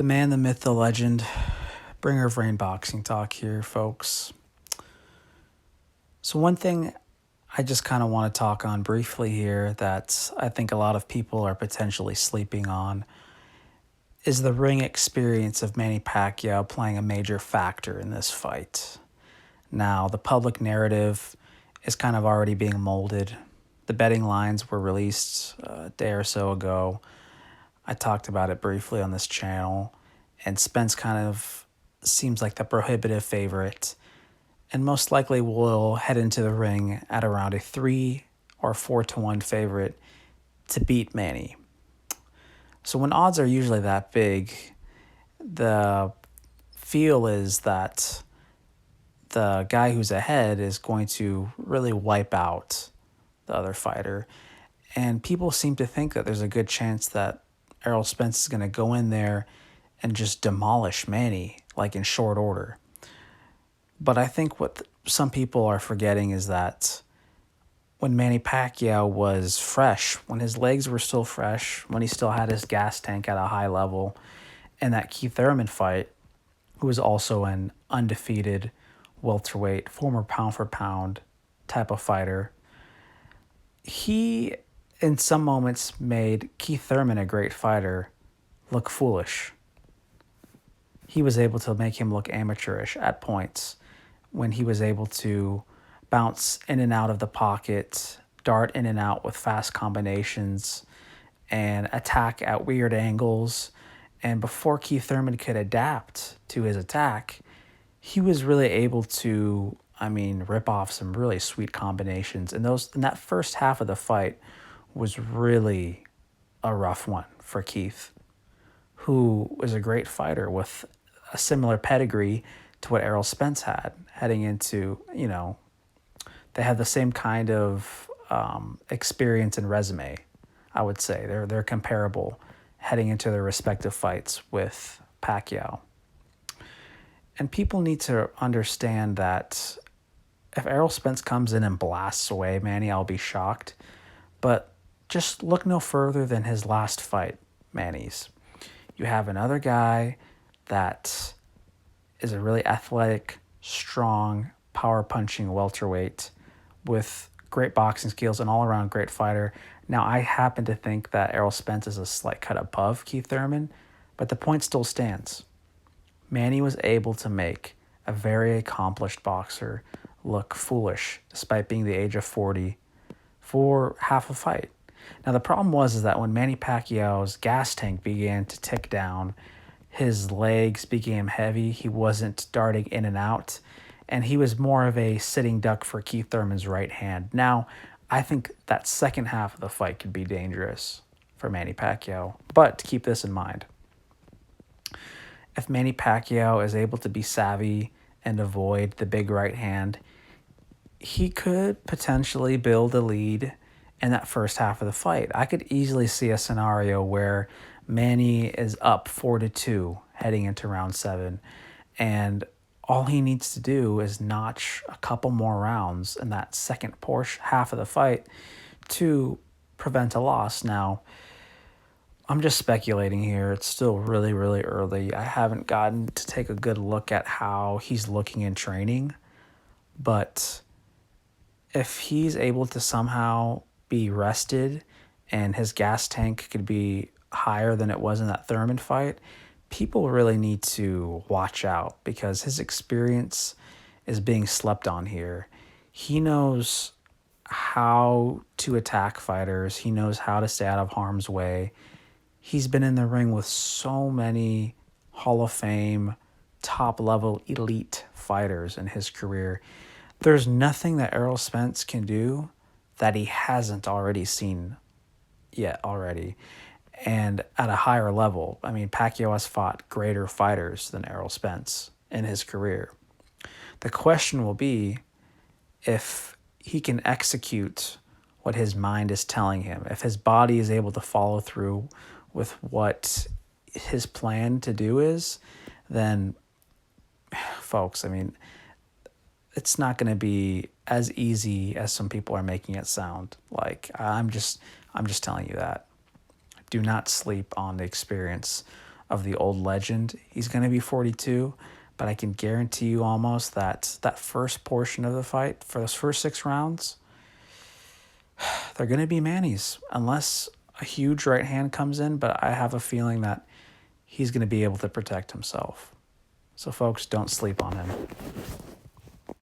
The man, the myth, the legend, bringer of rain boxing talk here, folks. So, one thing I just kind of want to talk on briefly here that I think a lot of people are potentially sleeping on is the ring experience of Manny Pacquiao playing a major factor in this fight. Now, the public narrative is kind of already being molded. The betting lines were released a day or so ago. I talked about it briefly on this channel, and Spence kind of seems like the prohibitive favorite, and most likely will head into the ring at around a 3 or 4-1 favorite to beat Manny. So when odds are usually that big, the feel is that the guy who's ahead is going to really wipe out the other fighter. And people seem to think that there's a good chance that Errol Spence is going to go in there and just demolish Manny, like in short order. But I think what some people are forgetting is that when Manny Pacquiao was fresh, when his legs were still fresh, when he still had his gas tank at a high level, and that Thurman fight, who was also an undefeated welterweight, former pound-for-pound type of fighter, he, in some moments, made Thurman, a great fighter, look foolish. He was able to make him look amateurish at points when he was able to bounce in and out of the pocket, dart in and out with fast combinations, and attack at weird angles. And before Thurman could adapt to his attack, he was really able to, rip off some really sweet combinations. And that first half of the fight was really a rough one for Keith, who was a great fighter with a similar pedigree to what Errol Spence had heading into, they have the same kind of experience and resume, I would say. They're comparable heading into their respective fights with Pacquiao. And people need to understand that if Errol Spence comes in and blasts away Manny, I'll be shocked. But just look no further than his last fight, Manny's. You have another guy that is a really athletic, strong, power-punching welterweight with great boxing skills and all-around great fighter. Now, I happen to think that Errol Spence is a slight cut above Thurman, but the point still stands. Manny was able to make a very accomplished boxer look foolish, despite being the age of 40, for half a fight. Now, the problem was that when Manny Pacquiao's gas tank began to tick down, his legs became heavy, he wasn't darting in and out, and he was more of a sitting duck for Thurman's right hand. Now, I think that second half of the fight could be dangerous for Manny Pacquiao, but keep this in mind. If Manny Pacquiao is able to be savvy and avoid the big right hand, he could potentially build a lead in that first half of the fight. I could easily see a scenario where Manny is up 4-2 heading into round 7, and all he needs to do is notch a couple more rounds in that second half of the fight to prevent a loss. Now, I'm just speculating here. It's still really, really early. I haven't gotten to take a good look at how he's looking in training, but if he's able to somehow be rested and his gas tank could be higher than it was in that Thurman fight, people really need to watch out because his experience is being slept on here. He knows how to attack fighters. He knows how to stay out of harm's way. He's been in the ring with so many Hall of Fame, top-level elite fighters in his career. There's nothing that Errol Spence can do that he hasn't already seen yet already. And at a higher level, Pacquiao has fought greater fighters than Errol Spence in his career. The question will be if he can execute what his mind is telling him, if his body is able to follow through with what his plan to do is, then, folks, it's not going to be as easy as some people are making it sound. I'm just telling you that. Do not sleep on the experience of the old legend. He's going to be 42, but I can guarantee you almost that that first portion of the fight, for those first 6 rounds, they're going to be Manny's, unless a huge right hand comes in, but I have a feeling that he's going to be able to protect himself. So, folks, don't sleep on him.